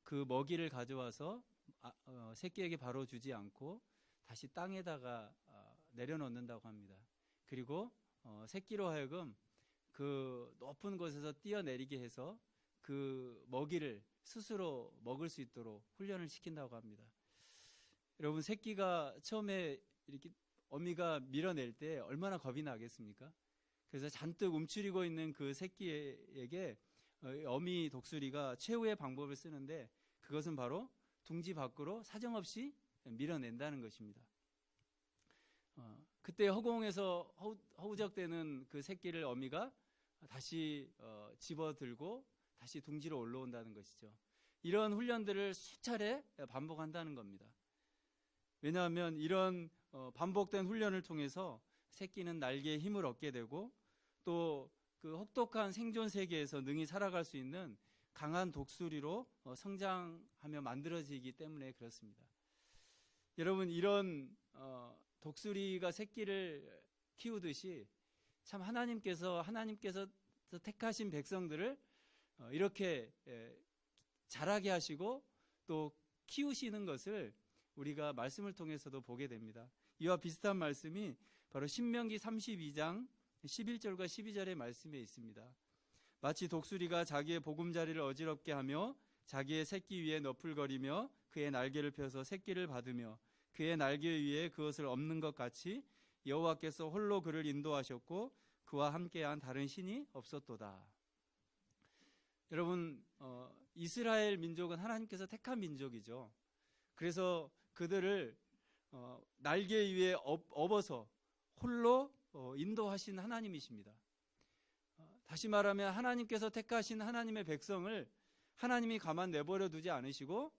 그 먹이를 가져와서 새끼에게 바로 주지 않고 다시 땅에다가 내려놓는다고 합니다. 그리고 새끼로 하여금 그 높은 곳에서 뛰어내리게 해서 그 먹이를 스스로 먹을 수 있도록 훈련을 시킨다고 합니다. 여러분, 새끼가 처음에 이렇게 어미가 밀어낼 때 얼마나 겁이 나겠습니까? 그래서 잔뜩 움츠리고 있는 그 새끼에게 어미 독수리가 최후의 방법을 쓰는데, 그것은 바로 둥지 밖으로 사정없이 밀어낸다는 것입니다. 그때 허공에서 허우적대는 그 새끼를 어미가 다시 집어들고 다시 둥지로 올라온다는 것이죠. 이런 훈련들을 수차례 반복한다는 겁니다. 왜냐하면 이런 반복된 훈련을 통해서 새끼는 날개에 힘을 얻게 되고, 또 그 혹독한 생존 세계에서 능히 살아갈 수 있는 강한 독수리로 성장하며 만들어지기 때문에 그렇습니다. 여러분, 이런 독수리가 새끼를 키우듯이 참 하나님께서 택하신 백성들을 이렇게 자라게 하시고 또 키우시는 것을 우리가 말씀을 통해서도 보게 됩니다. 이와 비슷한 말씀이 바로 신명기 32장 11절과 12절의 말씀에 있습니다. 마치 독수리가 자기의 보금자리를 어지럽게 하며 자기의 새끼 위에 너풀거리며 그의 날개를 펴서 새끼를 받으며 그의 날개 위에 그것을 엎는 것 같이 여호와께서 홀로 그를 인도하셨고 그와 함께한 다른 신이 없었도다. 여러분, 이스라엘 민족은 하나님께서 택한 민족이죠. 그래서 그들을 날개 위에 업어서 홀로 인도하신 하나님이십니다. 다시 말하면 하나님께서 택하신 하나님의 백성을 하나님이 가만 내버려 두지 않으시고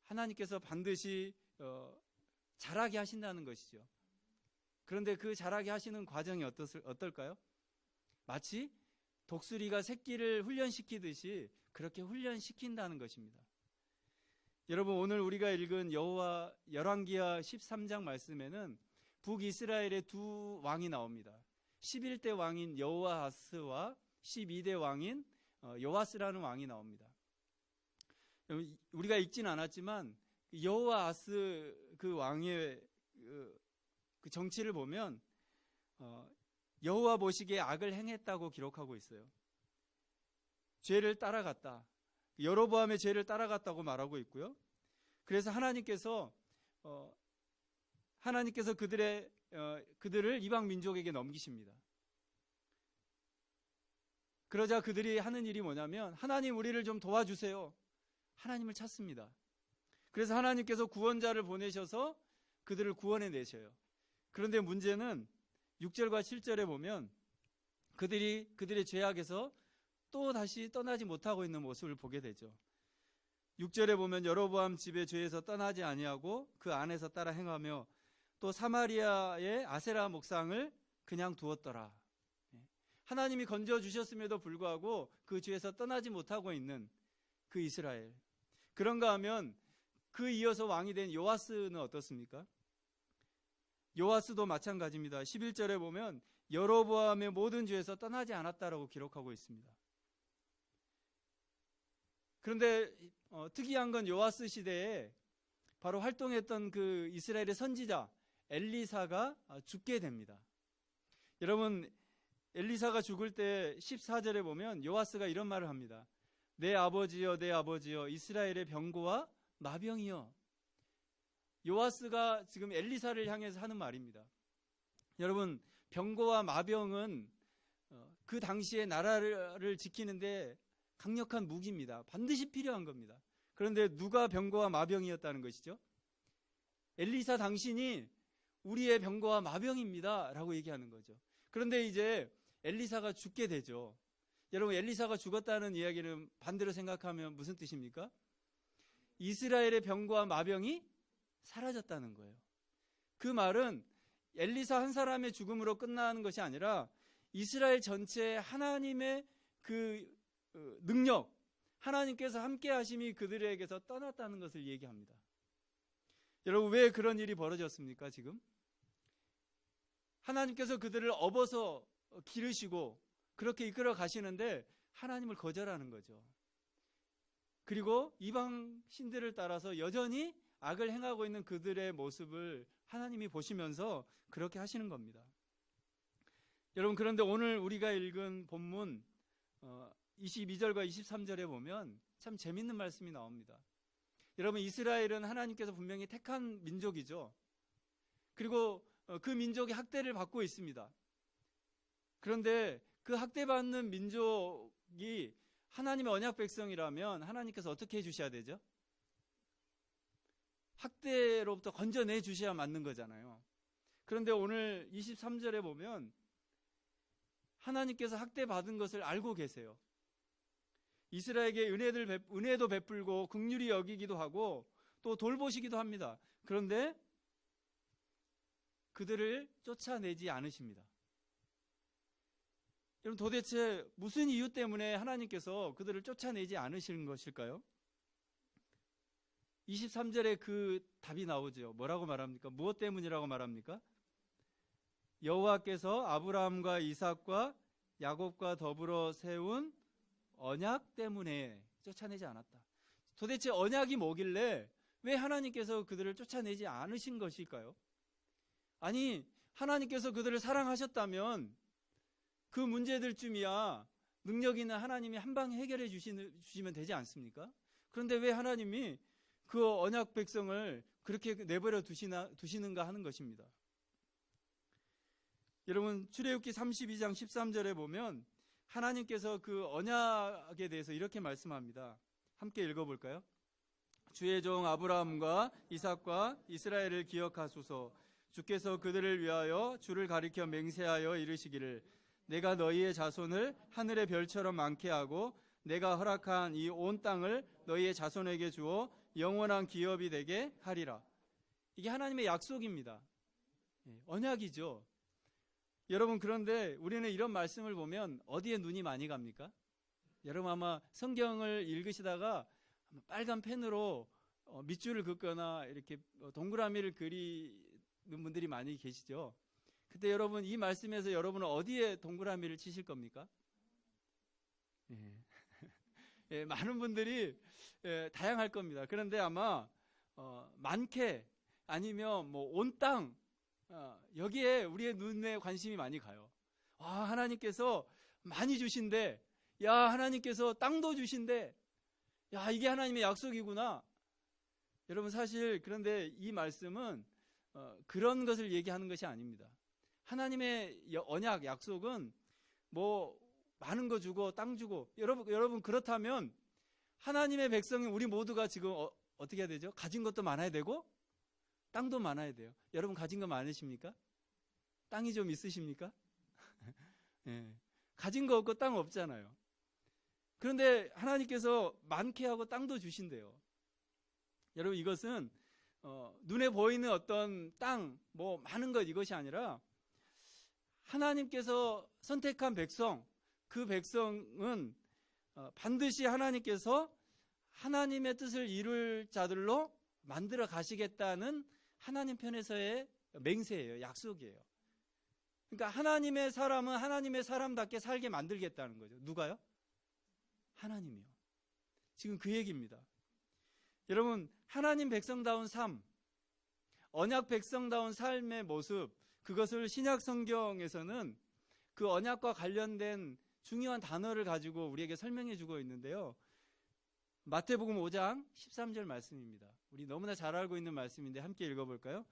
하나님께서 반드시 자라게 하신다는 것이죠. 그런데 그 자라게 하시는 과정이 어떨까요? 마치 독수리가 새끼를 훈련시키듯이 그렇게 훈련시킨다는 것입니다. 여러분, 오늘 우리가 읽은 열왕기하 13장 말씀에는 북이스라엘의 두 왕이 나옵니다. 11대 왕인 여호아하스와 12대 왕인 요아스라는 왕이 나옵니다. 우리가 읽진 않았지만 여호아하스 그 왕의 그 정치를 보면 여호와 보시기에 악을 행했다고 기록하고 있어요. 죄를 따라갔다. 여로보암의 죄를 따라갔다고 말하고 있고요. 그래서 하나님께서 그들을 이방 민족에게 넘기십니다. 그러자 그들이 하는 일이 뭐냐면, 하나님 우리를 좀 도와주세요. 하나님을 찾습니다. 그래서 하나님께서 구원자를 보내셔서 그들을 구원해 내셔요. 그런데 문제는 6절과 7절에 보면 그들의 죄악에서 또 다시 떠나지 못하고 있는 모습을 보게 되죠. 6절에 보면 여로보암 집의 죄에서 떠나지 아니하고 그 안에서 따라 행하며 또 사마리아의 아세라 목상을 그냥 두었더라. 하나님이 건져주셨음에도 불구하고 그 죄에서 떠나지 못하고 있는 그 이스라엘. 그런가 하면 그 이어서 왕이 된 요아스는 어떻습니까? 요아스도 마찬가지입니다. 11절에 보면 여로보암의 모든 죄에서 떠나지 않았다라고 기록하고 있습니다. 그런데 특이한 건 요아스 시대에 바로 활동했던 그 이스라엘의 선지자 엘리사가 죽게 됩니다. 여러분, 엘리사가 죽을 때 14절에 보면 요아스가 이런 말을 합니다. 내 아버지여, 내 아버지여, 이스라엘의 병고와 마병이여. 요아스가 지금 엘리사를 향해서 하는 말입니다. 여러분, 병고와 마병은 그 당시에 나라를 지키는데 강력한 무기입니다. 반드시 필요한 겁니다. 그런데 누가 병고와 마병이었다는 것이죠? 엘리사 당신이 우리의 병고와 마병입니다 라고 얘기하는 거죠. 그런데 이제 엘리사가 죽게 되죠. 여러분, 엘리사가 죽었다는 이야기는 반대로 생각하면 무슨 뜻입니까? 이스라엘의 병고와 마병이 사라졌다는 거예요. 그 말은 엘리사 한 사람의 죽음으로 끝나는 것이 아니라 이스라엘 전체에 하나님의 그 능력, 하나님께서 함께 하심이 그들에게서 떠났다는 것을 얘기합니다. 여러분, 왜 그런 일이 벌어졌습니까? 지금 하나님께서 그들을 업어서 기르시고 그렇게 이끌어 가시는데 하나님을 거절하는 거죠. 그리고 이방 신들을 따라서 여전히 악을 행하고 있는 그들의 모습을 하나님이 보시면서 그렇게 하시는 겁니다. 여러분, 그런데 오늘 우리가 읽은 본문 22절과 23절에 보면 참 재밌는 말씀이 나옵니다. 여러분, 이스라엘은 하나님께서 분명히 택한 민족이죠. 그리고 그 민족이 학대를 받고 있습니다. 그런데 그 학대받는 민족이 하나님의 언약 백성이라면 하나님께서 어떻게 해주셔야 되죠? 학대로부터 건져내 주셔야 맞는 거잖아요. 그런데 오늘 23절에 보면 하나님께서 학대받은 것을 알고 계세요. 이스라엘에게 은혜도 베풀고 긍휼히 여기기도 하고 또 돌보시기도 합니다. 그런데 그들을 쫓아내지 않으십니다. 여러분, 도대체 무슨 이유 때문에 하나님께서 그들을 쫓아내지 않으시는 것일까요? 23절에 그 답이 나오죠. 뭐라고 말합니까? 무엇 때문이라고 말합니까? 여호와께서 아브라함과 이삭과 야곱과 더불어 세운 언약 때문에 쫓아내지 않았다. 도대체 언약이 뭐길래 왜 하나님께서 그들을 쫓아내지 않으신 것일까요? 아니, 하나님께서 그들을 사랑하셨다면 그 문제들쯤이야 능력 있는 하나님이 한 방에 해결해 주시면 되지 않습니까? 그런데 왜 하나님이 그 언약 백성을 그렇게 내버려 두시는가 하는 것입니다. 여러분, 출애굽기 32장 13절에 보면 하나님께서 그 언약에 대해서 이렇게 말씀합니다. 함께 읽어볼까요? 주의 종 아브라함과 이삭과 이스라엘을 기억하소서. 주께서 그들을 위하여 주를 가리켜 맹세하여 이르시기를 내가 너희의 자손을 하늘의 별처럼 많게 하고 내가 허락한 이 온 땅을 너희의 자손에게 주어 영원한 기업이 되게 하리라. 이게 하나님의 약속입니다. 언약이죠. 여러분, 그런데 우리는 이런 말씀을 보면 어디에 눈이 많이 갑니까? 여러분, 아마 성경을 읽으시다가 빨간 펜으로 밑줄을 긋거나 이렇게 동그라미를 그리는 분들이 많이 계시죠. 그때 여러분, 이 말씀에서 여러분은 어디에 동그라미를 치실 겁니까? 예, 많은 분들이 다양할 겁니다. 그런데 아마 많게 아니면 뭐 온 땅, 여기에 우리의 눈에 관심이 많이 가요. 하나님께서 많이 주신대. 야, 하나님께서 땅도 주신대. 야, 이게 하나님의 약속이구나. 여러분, 사실 그런데 이 말씀은 그런 것을 얘기하는 것이 아닙니다. 하나님의 언약, 약속은 뭐 많은 거 주고 땅 주고, 여러분 그렇다면 하나님의 백성인 우리 모두가 지금 어떻게 해야 되죠? 가진 것도 많아야 되고 땅도 많아야 돼요. 여러분, 가진 거 많으십니까? 땅이 좀 있으십니까? 네. 가진 거 없고 땅 없잖아요. 그런데 하나님께서 많게 하고 땅도 주신대요. 여러분, 이것은 눈에 보이는 어떤 땅, 뭐 많은 것, 이것이 아니라 하나님께서 선택한 백성, 그 백성은 반드시 하나님께서 하나님의 뜻을 이룰 자들로 만들어 가시겠다는 하나님 편에서의 맹세예요. 약속이에요. 그러니까 하나님의 사람은 하나님의 사람답게 살게 만들겠다는 거죠. 누가요? 하나님이요. 지금 그 얘기입니다. 여러분, 하나님 백성다운 삶, 언약 백성다운 삶의 모습, 그것을 신약 성경에서는 그 언약과 관련된 중요한 단어를 가지고 우리에게 설명해 주고 있는데요. 마태복음 5장 13절 말씀입니다. 우리 너무나 잘 알고 있는 말씀인데 함께 읽어볼까요?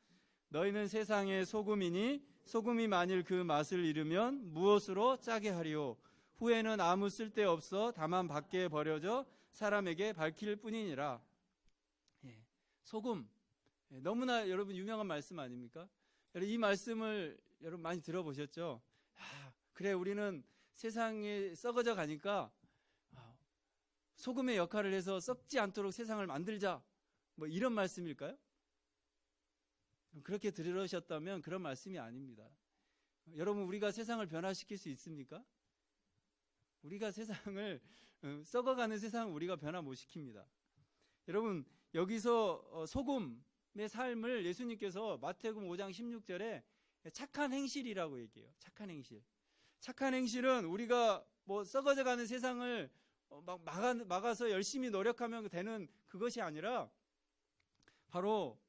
너희는 세상의 소금이니 소금이 만일 그 맛을 잃으면 무엇으로 짜게 하리요? 후에는 아무 쓸데없어 다만 밖에 버려져 사람에게 밝힐 뿐이니라. 소금, 너무나 여러분 유명한 말씀 아닙니까? 이 말씀을 여러분 많이 들어보셨죠? 그래, 우리는 세상에 썩어져 가니까 소금의 역할을 해서 썩지 않도록 세상을 만들자, 뭐 이런 말씀일까요? 그렇게 들으셨다면 그런 말씀이 아닙니다. 여러분, 우리가 세상을 변화시킬 수 있습니까? 우리가 세상을 썩어가는 세상을 우리가 변화 못 시킵니다. 여러분, 여기서 소금의 삶을 예수님께서 마태복음 5장 16절에 착한 행실이라고 얘기해요. 착한 행실. 착한 행실은 우리가 뭐 썩어져가는 세상을 막아서 열심히 노력하면 되는 그것이 아니라 바로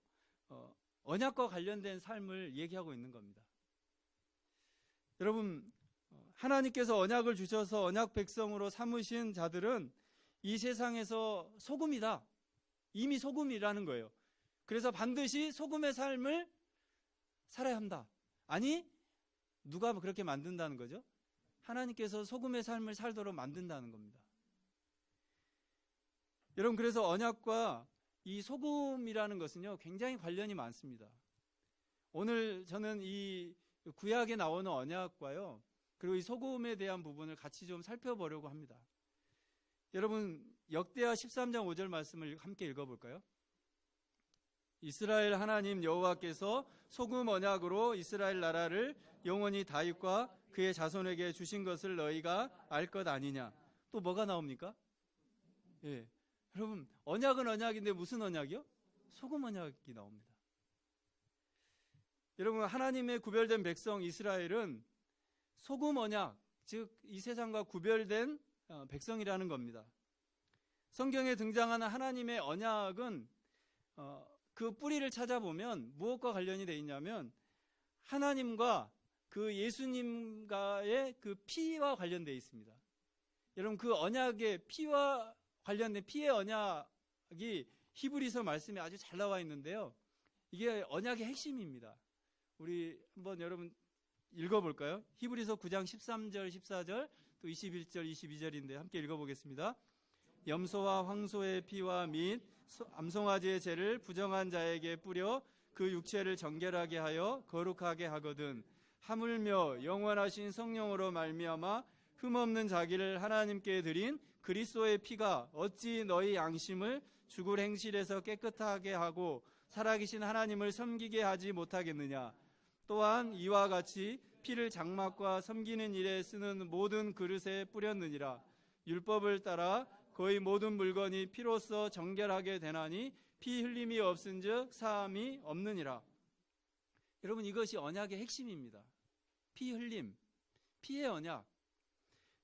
언약과 관련된 삶을 얘기하고 있는 겁니다. 여러분, 하나님께서 언약을 주셔서 언약 백성으로 삼으신 자들은 이 세상에서 소금이다. 이미 소금이라는 거예요. 그래서 반드시 소금의 삶을 살아야 한다. 아니, 누가 그렇게 만든다는 거죠? 하나님께서 소금의 삶을 살도록 만든다는 겁니다. 여러분, 그래서 언약과 이 소금이라는 것은요, 굉장히 관련이 많습니다. 오늘 저는 이 구약에 나오는 언약과요, 그리고 이 소금에 대한 부분을 같이 좀 살펴보려고 합니다. 여러분, 역대하 13장 5절 말씀을 함께 읽어볼까요? 이스라엘 하나님 여호와께서 소금 언약으로 이스라엘 나라를 영원히 다윗과 그의 자손에게 주신 것을 너희가 알 것 아니냐. 또 뭐가 나옵니까? 예, 여러분, 언약은 언약인데 무슨 언약이요? 소금 언약이 나옵니다. 여러분, 하나님의 구별된 백성 이스라엘은 소금 언약, 즉 이 세상과 구별된 백성이라는 겁니다. 성경에 등장하는 하나님의 언약은 그 뿌리를 찾아보면 무엇과 관련이 되어 있냐면 하나님과 그 예수님과의 그 피와 관련되어 있습니다. 여러분, 그 언약의 피와 관련된 피의 언약이 히브리서 말씀에 아주 잘 나와 있는데요. 이게 언약의 핵심입니다. 우리 한번 여러분 읽어볼까요? 히브리서 9장 13절, 14절, 또 21절, 22절인데 함께 읽어보겠습니다. 염소와 황소의 피와 및 암송아지의 죄를 부정한 자에게 뿌려 그 육체를 정결하게 하여 거룩하게 하거든 하물며 영원하신 성령으로 말미암아 흠없는 자기를 하나님께 드린 그리스도의 피가 어찌 너희 양심을 죽을 행실에서 깨끗하게 하고 살아계신 하나님을 섬기게 하지 못하겠느냐. 또한 이와 같이 피를 장막과 섬기는 일에 쓰는 모든 그릇에 뿌렸느니라. 율법을 따라 거의 모든 물건이 피로써 정결하게 되나니 피 흘림이 없은즉 사함이 없느니라. 여러분, 이것이 언약의 핵심입니다. 피 흘림, 피의 언약.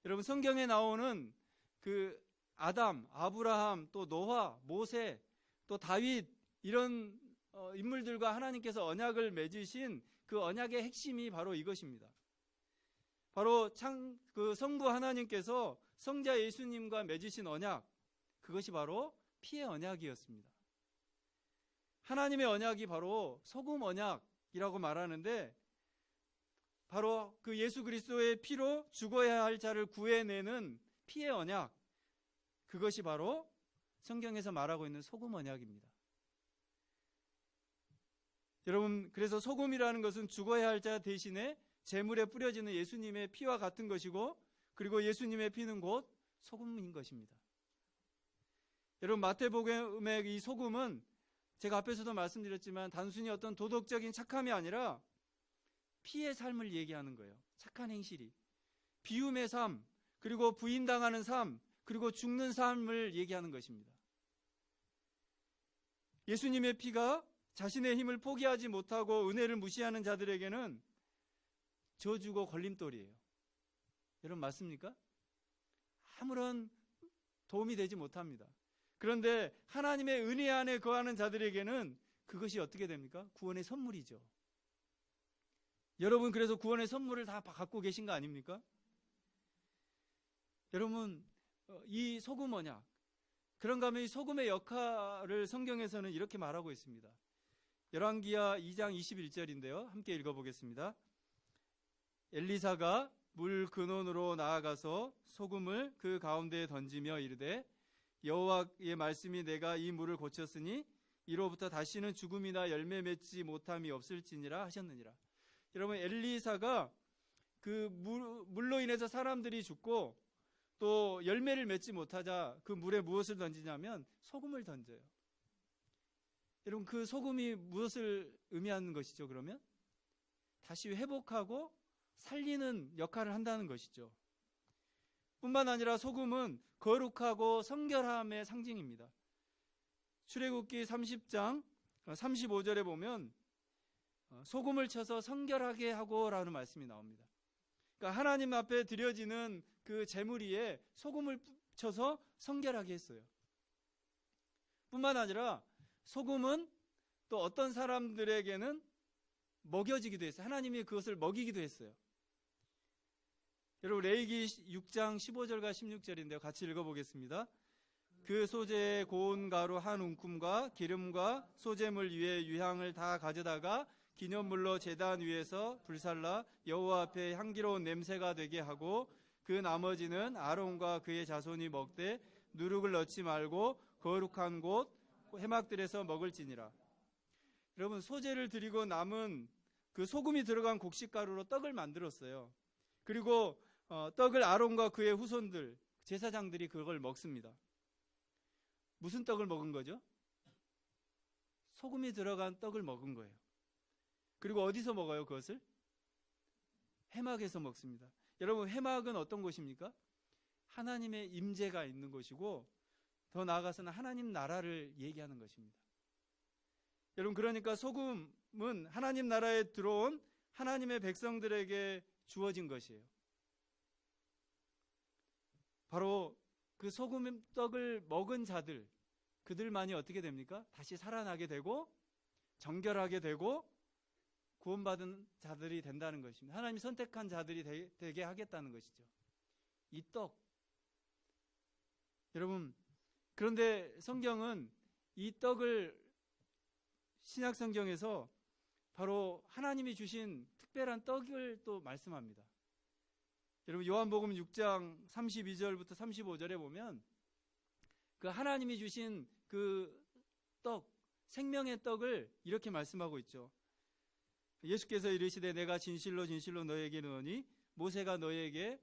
여러분, 성경에 나오는 그 아담, 아브라함, 또 노아, 모세, 또 다윗 이런 인물들과 하나님께서 언약을 맺으신 그 언약의 핵심이 바로 이것입니다. 바로 그 성부 하나님께서 성자 예수님과 맺으신 언약, 그것이 바로 피의 언약이었습니다. 하나님의 언약이 바로 소금 언약이라고 말하는데 바로 그 예수 그리스도의 피로 죽어야 할 자를 구해내는 피의 언약, 그것이 바로 성경에서 말하고 있는 소금 언약입니다. 여러분, 그래서 소금이라는 것은 죽어야 할 자 대신에 제물에 뿌려지는 예수님의 피와 같은 것이고, 그리고 예수님의 피는 곧 소금인 것입니다. 여러분, 마태복음의 이 소금은 제가 앞에서도 말씀드렸지만 단순히 어떤 도덕적인 착함이 아니라 피의 삶을 얘기하는 거예요. 착한 행실이. 비움의 삶, 그리고 부인당하는 삶, 그리고 죽는 삶을 얘기하는 것입니다. 예수님의 피가 자신의 힘을 포기하지 못하고 은혜를 무시하는 자들에게는 저주고 걸림돌이에요. 여러분, 맞습니까? 아무런 도움이 되지 못합니다. 그런데 하나님의 은혜 안에 거하는 자들에게는 그것이 어떻게 됩니까? 구원의 선물이죠. 여러분, 그래서 구원의 선물을 다 갖고 계신 거 아닙니까? 여러분, 이 소금 언약, 그런가 하면 이 소금의 역할을 성경에서는 이렇게 말하고 있습니다. 열왕기하 2장 21절인데요. 함께 읽어보겠습니다. 엘리사가 물 근원으로 나아가서 소금을 그 가운데에 던지며 이르되 여호와의 말씀이 내가 이 물을 고쳤으니 이로부터 다시는 죽음이나 열매 맺지 못함이 없을지니라 하셨느니라. 여러분, 엘리사가 그 물로 인해서 사람들이 죽고 또 열매를 맺지 못하자 그 물에 무엇을 던지냐면 소금을 던져요. 여러분, 그 소금이 무엇을 의미하는 것이죠? 그러면 다시 회복하고 살리는 역할을 한다는 것이죠. 뿐만 아니라 소금은 거룩하고 성결함의 상징입니다. 출애굽기 30장 35절에 보면 소금을 쳐서 성결하게 하고 라는 말씀이 나옵니다. 그러니까 하나님 앞에 드려지는 그 제물 위에 소금을 붙여서 성결하게 했어요. 뿐만 아니라 소금은 또 어떤 사람들에게는 먹여지기도 했어요. 하나님이 그것을 먹이기도 했어요. 여러분 레위기 6장 15절과 16절인데요. 같이 읽어보겠습니다. 그 소재의 고운 가루 한 움큼과 기름과 소재물 위에 유향을 다 가져다가 기념물로 제단 위에서 불살라 여호와 앞에 향기로운 냄새가 되게 하고 그 나머지는 아론과 그의 자손이 먹되 누룩을 넣지 말고 거룩한 곳 회막들에서 먹을지니라. 여러분 소재를 드리고 남은 그 소금이 들어간 곡식가루로 떡을 만들었어요. 그리고 떡을 아론과 그의 후손들 제사장들이 그걸 먹습니다. 무슨 떡을 먹은 거죠? 소금이 들어간 떡을 먹은 거예요. 그리고 어디서 먹어요 그것을? 회막에서 먹습니다. 여러분 회막은 어떤 곳입니까? 하나님의 임재가 있는 곳이고 더 나아가서는 하나님 나라를 얘기하는 것입니다. 여러분 그러니까 소금은 하나님 나라에 들어온 하나님의 백성들에게 주어진 것이에요. 바로 그 소금 떡을 먹은 자들, 그들만이 어떻게 됩니까? 다시 살아나게 되고 정결하게 되고 구원받은 자들이 된다는 것입니다. 하나님이 선택한 자들이 되게 하겠다는 것이죠. 이 떡. 여러분 그런데 성경은 이 떡을 신약 성경에서 바로 하나님이 주신 특별한 떡을 또 말씀합니다. 여러분 요한복음 6장 32절부터 35절에 보면 그 하나님이 주신 그 떡, 생명의 떡을 이렇게 말씀하고 있죠. 예수께서 이르시되 내가 진실로 진실로 너희에게 이르노니 모세가 너희에게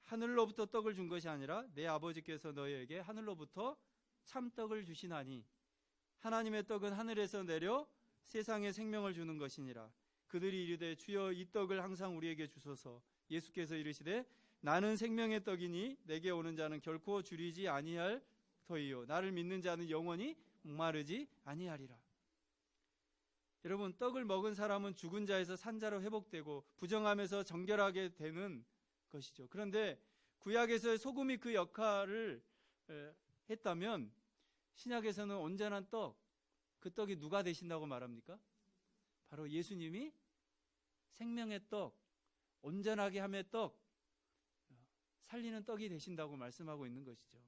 하늘로부터 떡을 준 것이 아니라 내 아버지께서 너희에게 하늘로부터 참떡을 주시나니 하나님의 떡은 하늘에서 내려 세상에 생명을 주는 것이니라. 그들이 이르되 주여 이 떡을 항상 우리에게 주소서. 예수께서 이르시되 나는 생명의 떡이니 내게 오는 자는 결코 줄이지 아니할 터이요 나를 믿는 자는 영원히 목마르지 아니하리라. 여러분 떡을 먹은 사람은 죽은 자에서 산 자로 회복되고 부정함에서 정결하게 되는 것이죠. 그런데 구약에서의 소금이 그 역할을 했다면 신약에서는 온전한 떡, 그 떡이 누가 되신다고 말합니까? 바로 예수님이 생명의 떡, 온전하게 함의 떡, 살리는 떡이 되신다고 말씀하고 있는 것이죠.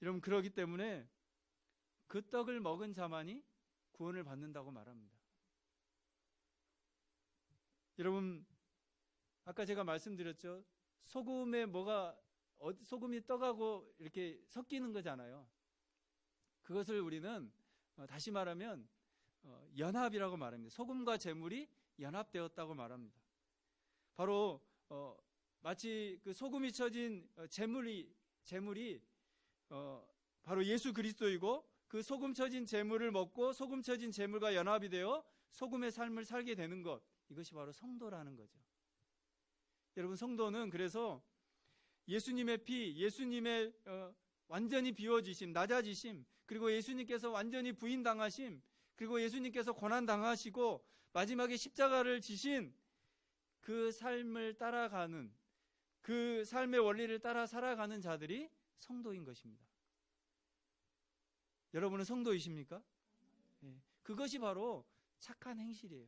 여러분 그렇기 때문에 그 떡을 먹은 자만이 구원을 받는다고 말합니다. 여러분 아까 제가 말씀드렸죠. 소금이 떡하고 이렇게 섞이는 거잖아요. 그것을 우리는 다시 말하면 연합이라고 말합니다. 소금과 재물이 연합되었다고 말합니다. 바로 마치 그 소금이 쳐진 재물이 바로 예수 그리스도이고 그 소금 쳐진 재물을 먹고 소금 쳐진 재물과 연합이 되어 소금의 삶을 살게 되는 것, 이것이 바로 성도라는 거죠. 여러분 성도는 그래서 예수님의 피, 예수님의 완전히 비워지심, 낮아지심, 그리고 예수님께서 완전히 부인당하심, 그리고 예수님께서 고난당하시고 마지막에 십자가를 지신 그 삶을 따라가는, 그 삶의 원리를 따라 살아가는 자들이 성도인 것입니다. 여러분은 성도이십니까? 네. 그것이 바로 착한 행실이에요.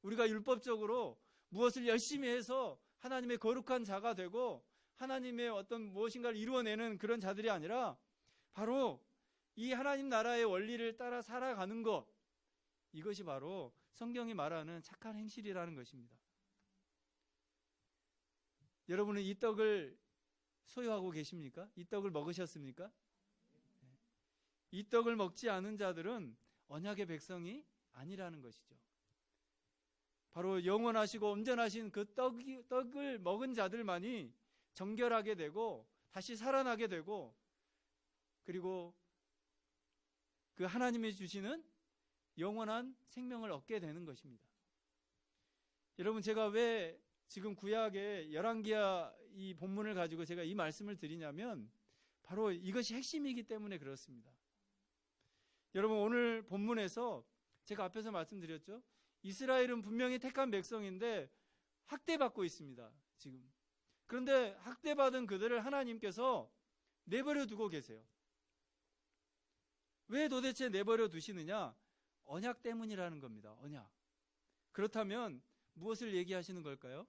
우리가 율법적으로 무엇을 열심히 해서 하나님의 거룩한 자가 되고 하나님의 어떤 무엇인가를 이루어내는 그런 자들이 아니라 바로 이 하나님 나라의 원리를 따라 살아가는 것, 이것이 바로 성경이 말하는 착한 행실이라는 것입니다. 여러분은 이 떡을 소유하고 계십니까? 이 떡을 먹으셨습니까? 이 떡을 먹지 않은 자들은 언약의 백성이 아니라는 것이죠. 바로 영원하시고 온전하신 그 떡을 먹은 자들만이 정결하게 되고 다시 살아나게 되고 그리고 그 하나님이 주시는 영원한 생명을 얻게 되는 것입니다. 여러분 제가 왜 지금 구약의 열왕기하 이 본문을 가지고 제가 이 말씀을 드리냐면 바로 이것이 핵심이기 때문에 그렇습니다. 여러분 오늘 본문에서 제가 앞에서 말씀드렸죠. 이스라엘은 분명히 택한 백성인데 학대받고 있습니다. 지금 그런데 학대받은 그들을 하나님께서 내버려 두고 계세요. 왜 도대체 내버려 두시느냐? 언약 때문이라는 겁니다. 언약. 그렇다면 무엇을 얘기하시는 걸까요?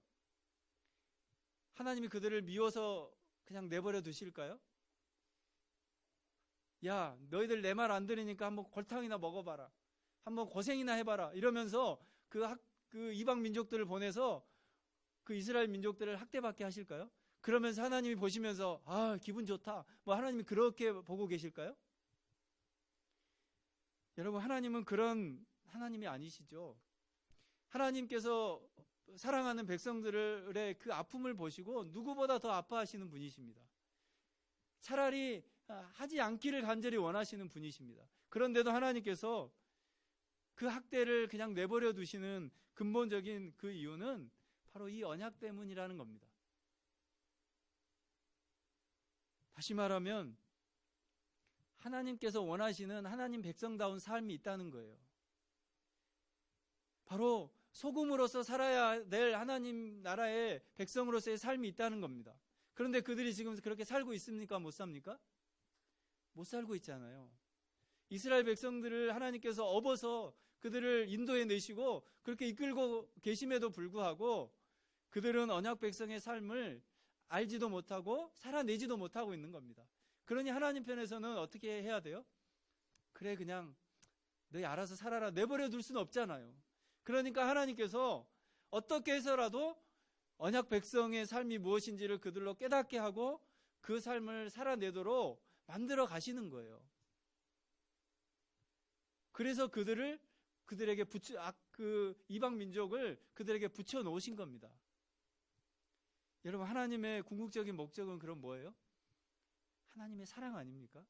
하나님이 그들을 미워서 그냥 내버려 두실까요? 야, 너희들 내 말 안 들으니까 한번 골탕이나 먹어봐라. 한번 고생이나 해봐라. 이러면서 그 이방 민족들을 보내서 그 이스라엘 민족들을 학대받게 하실까요? 그러면서 하나님이 보시면서 아, 기분 좋다. 뭐 하나님이 그렇게 보고 계실까요? 여러분, 하나님은 그런 하나님이 아니시죠. 하나님께서 사랑하는 백성들의 그 아픔을 보시고 누구보다 더 아파하시는 분이십니다. 차라리 하지 않기를 간절히 원하시는 분이십니다. 그런데도 하나님께서 그 학대를 그냥 내버려 두시는 근본적인 그 이유는 바로 이 언약 때문이라는 겁니다. 다시 말하면 하나님께서 원하시는 하나님 백성다운 삶이 있다는 거예요. 바로 소금으로서 살아야 될 하나님 나라의 백성으로서의 삶이 있다는 겁니다. 그런데 그들이 지금 그렇게 살고 있습니까? 못 삽니까? 못 살고 있잖아요. 이스라엘 백성들을 하나님께서 업어서 그들을 인도해 내시고 그렇게 이끌고 계심에도 불구하고 그들은 언약 백성의 삶을 알지도 못하고 살아내지도 못하고 있는 겁니다. 그러니 하나님 편에서는 어떻게 해야 돼요? 그래, 그냥 너희 알아서 살아라. 내버려 둘 수는 없잖아요. 그러니까 하나님께서 어떻게 해서라도 언약 백성의 삶이 무엇인지를 그들로 깨닫게 하고 그 삶을 살아내도록 만들어 가시는 거예요. 그래서 그들에게 그 이방 민족을 그들에게 붙여 놓으신 겁니다. 여러분, 하나님의 궁극적인 목적은 그럼 뭐예요? 하나님의 사랑 아닙니까?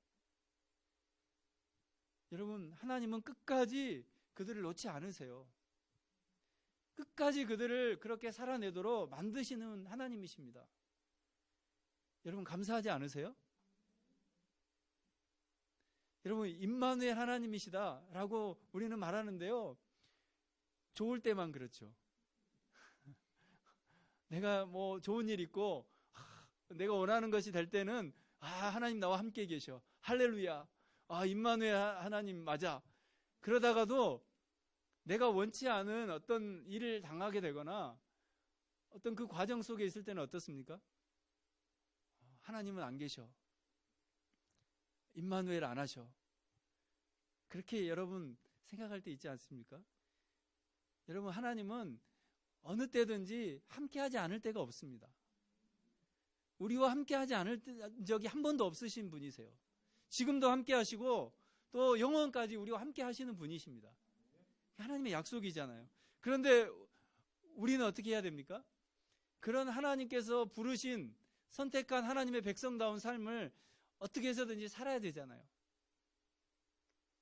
여러분, 하나님은 끝까지 그들을 놓지 않으세요. 끝까지 그들을 그렇게 살아내도록 만드시는 하나님이십니다. 여러분, 감사하지 않으세요? 여러분, 임마누엘 하나님이시다라고 우리는 말하는데요. 좋을 때만 그렇죠. 내가 뭐 좋은 일 있고 내가 원하는 것이 될 때는 하나님 나와 함께 계셔. 할렐루야. 임마누엘 하나님 맞아. 그러다가도 내가 원치 않은 어떤 일을 당하게 되거나 어떤 그 과정 속에 있을 때는 어떻습니까? 하나님은 안 계셔. 임마누엘 안 하셔. 그렇게 여러분 생각할 때 있지 않습니까? 여러분, 하나님은 어느 때든지 함께하지 않을 때가 없습니다. 우리와 함께하지 않을 적이 한 번도 없으신 분이세요. 지금도 함께하시고 또 영원까지 우리와 함께하시는 분이십니다. 하나님의 약속이잖아요. 그런데 우리는 어떻게 해야 됩니까? 그런 하나님께서 부르신 선택한 하나님의 백성다운 삶을 어떻게 해서든지 살아야 되잖아요.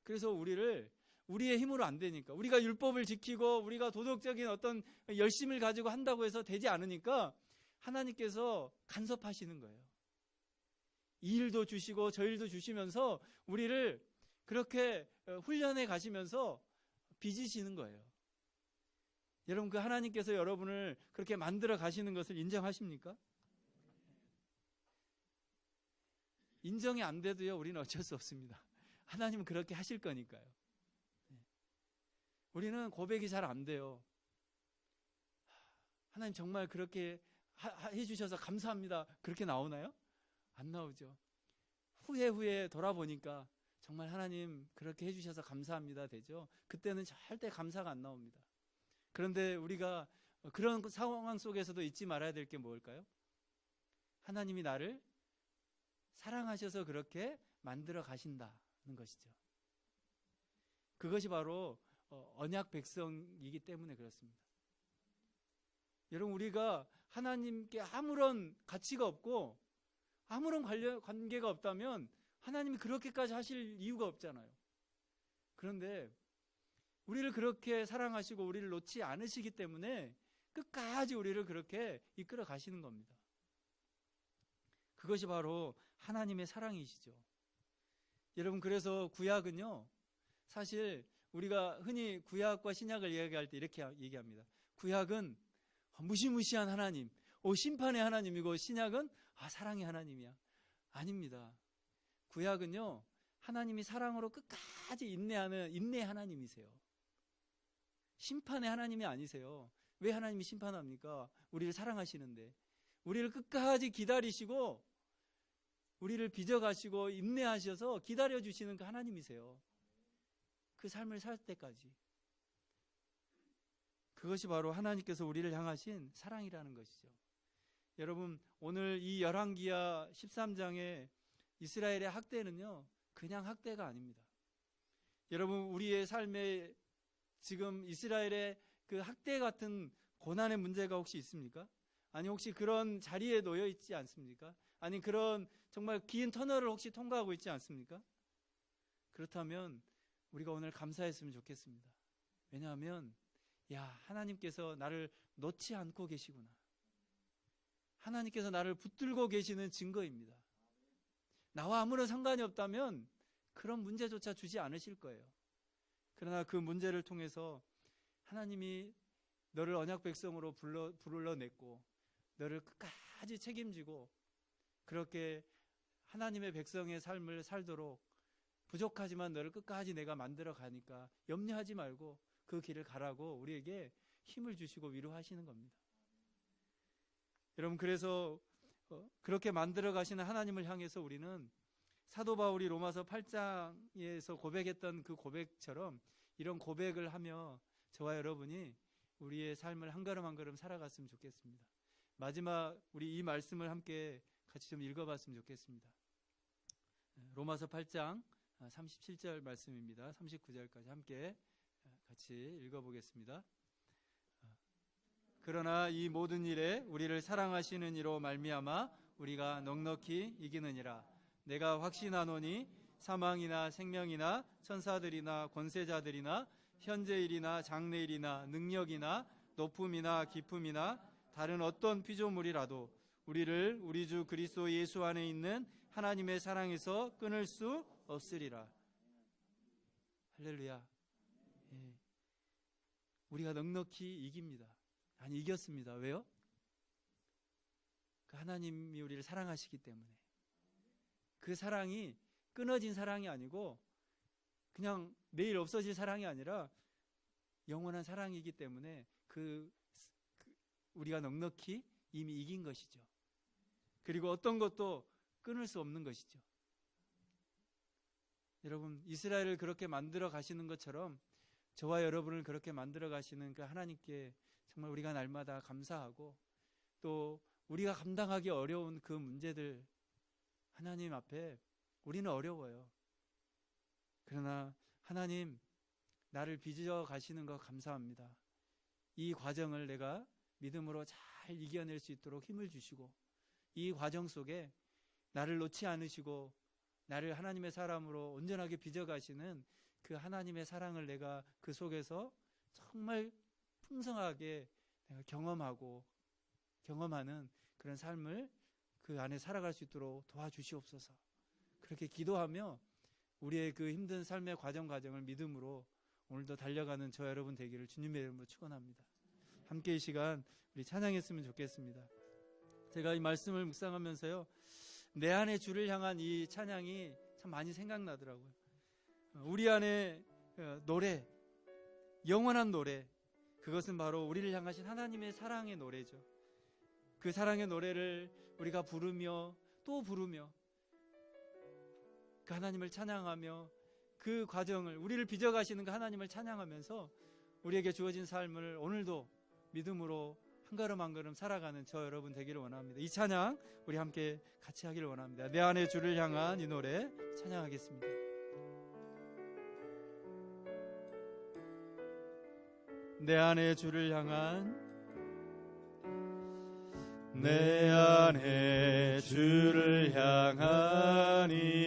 그래서 우리의 힘으로 안 되니까, 우리가 율법을 지키고 우리가 도덕적인 어떤 열심을 가지고 한다고 해서 되지 않으니까 하나님께서 간섭하시는 거예요. 이 일도 주시고 저 일도 주시면서 우리를 그렇게 훈련해 가시면서 빚으시는 거예요. 여러분, 그 하나님께서 여러분을 그렇게 만들어 가시는 것을 인정하십니까? 인정이 안 돼도요, 우리는 어쩔 수 없습니다. 하나님은 그렇게 하실 거니까요. 우리는 고백이 잘 안 돼요. 하나님 정말 그렇게 해주셔서 감사합니다. 그렇게 나오나요? 안 나오죠. 후에 돌아보니까 정말 하나님 그렇게 해주셔서 감사합니다 되죠. 그때는 절대 감사가 안 나옵니다. 그런데 우리가 그런 상황 속에서도 잊지 말아야 될 게 뭘까요? 하나님이 나를 사랑하셔서 그렇게 만들어 가신다는 것이죠. 그것이 바로 언약 백성이기 때문에 그렇습니다. 여러분, 우리가 하나님께 아무런 가치가 없고 아무런 관계가 없다면 하나님이 그렇게까지 하실 이유가 없잖아요. 그런데 우리를 그렇게 사랑하시고 우리를 놓지 않으시기 때문에 끝까지 우리를 그렇게 이끌어 가시는 겁니다. 그것이 바로 하나님의 사랑이시죠. 여러분, 그래서 구약은요, 사실 우리가 흔히 구약과 신약을 이야기할 때 이렇게 얘기합니다. 구약은 무시무시한 하나님, 심판의 하나님이고 신약은 사랑의 하나님이야. 아닙니다. 구약은요, 하나님이 사랑으로 끝까지 인내하는 인내의 하나님이세요. 심판의 하나님이 아니세요. 왜 하나님이 심판합니까? 우리를 사랑하시는데. 우리를 끝까지 기다리시고 우리를 빚어가시고 인내하셔서 기다려주시는 그 하나님이세요. 그 삶을 살 때까지. 그것이 바로 하나님께서 우리를 향하신 사랑이라는 것이죠. 여러분, 오늘 이 열왕기하 13장의 이스라엘의 학대는요, 그냥 학대가 아닙니다. 여러분, 우리의 삶에 지금 이스라엘의 그 학대 같은 고난의 문제가 혹시 있습니까? 아니, 혹시 그런 자리에 놓여 있지 않습니까? 아니, 그런 정말 긴 터널을 혹시 통과하고 있지 않습니까? 그렇다면 우리가 오늘 감사했으면 좋겠습니다. 왜냐하면 하나님께서 나를 놓지 않고 계시구나. 하나님께서 나를 붙들고 계시는 증거입니다. 나와 아무런 상관이 없다면 그런 문제조차 주지 않으실 거예요. 그러나 그 문제를 통해서 하나님이 너를 언약 백성으로 불러냈고 너를 끝까지 책임지고 그렇게 하나님의 백성의 삶을 살도록 부족하지만 너를 끝까지 내가 만들어 가니까 염려하지 말고 그 길을 가라고 우리에게 힘을 주시고 위로하시는 겁니다. 여러분, 그래서 그렇게 만들어 가시는 하나님을 향해서 우리는 사도 바울이 로마서 8장에서 고백했던 그 고백처럼 이런 고백을 하며 저와 여러분이 우리의 삶을 한 걸음 한 걸음 살아갔으면 좋겠습니다. 마지막 우리 이 말씀을 함께 같이 좀 읽어봤으면 좋겠습니다. 로마서 8장 37절 말씀입니다. 39절까지 함께 같이 읽어보겠습니다. 그러나 이 모든 일에 우리를 사랑하시는 이로 말미암아 우리가 넉넉히 이기느니라. 내가 확신하노니 사망이나 생명이나 천사들이나 권세자들이나 현재일이나 장래일이나 능력이나 높음이나 깊음이나 다른 어떤 피조물이라도 우리를 우리 주 그리스도 예수 안에 있는 하나님의 사랑에서 끊을 수 없으리라. 할렐루야. 우리가 넉넉히 이깁니다. 아니, 이겼습니다. 왜요? 그 하나님이 우리를 사랑하시기 때문에. 그 사랑이 끊어진 사랑이 아니고 그냥 내일 없어질 사랑이 아니라 영원한 사랑이기 때문에 우리가 넉넉히 이미 이긴 것이죠. 그리고 어떤 것도 끊을 수 없는 것이죠. 여러분, 이스라엘을 그렇게 만들어 가시는 것처럼 저와 여러분을 그렇게 만들어 가시는 그 하나님께 정말 우리가 날마다 감사하고 또 우리가 감당하기 어려운 그 문제들 하나님 앞에 우리는 어려워요. 그러나 하나님, 나를 빚어 가시는 것 감사합니다. 이 과정을 내가 믿음으로 잘 이겨낼 수 있도록 힘을 주시고 이 과정 속에 나를 놓지 않으시고 나를 하나님의 사람으로 온전하게 빚어 가시는 그 하나님의 사랑을 내가 그 속에서 정말 풍성하게 내가 경험하는 그런 삶을 그 안에 살아갈 수 있도록 도와주시옵소서. 그렇게 기도하며 우리의 그 힘든 삶의 과정을 믿음으로 오늘도 달려가는 저 여러분 되기를 주님의 이름으로 축원합니다. 함께 이 시간 우리 찬양했으면 좋겠습니다. 제가 이 말씀을 묵상하면서요, 내 안에 주를 향한 이 찬양이 참 많이 생각나더라고요. 우리 안에 노래, 영원한 노래, 그것은 바로 우리를 향하신 하나님의 사랑의 노래죠. 그 사랑의 노래를 우리가 부르며 또 부르며 그 하나님을 찬양하며 그 과정을 우리를 빚어가시는 그 하나님을 찬양하면서 우리에게 주어진 삶을 오늘도 믿음으로 한 걸음 한 걸음 살아가는 저 여러분 되기를 원합니다. 이 찬양 우리 함께 같이 하기를 원합니다. 내 안에 주를 향한 이 노래 찬양하겠습니다. 내 안에 주를 향한, 내 안에 주를 향하니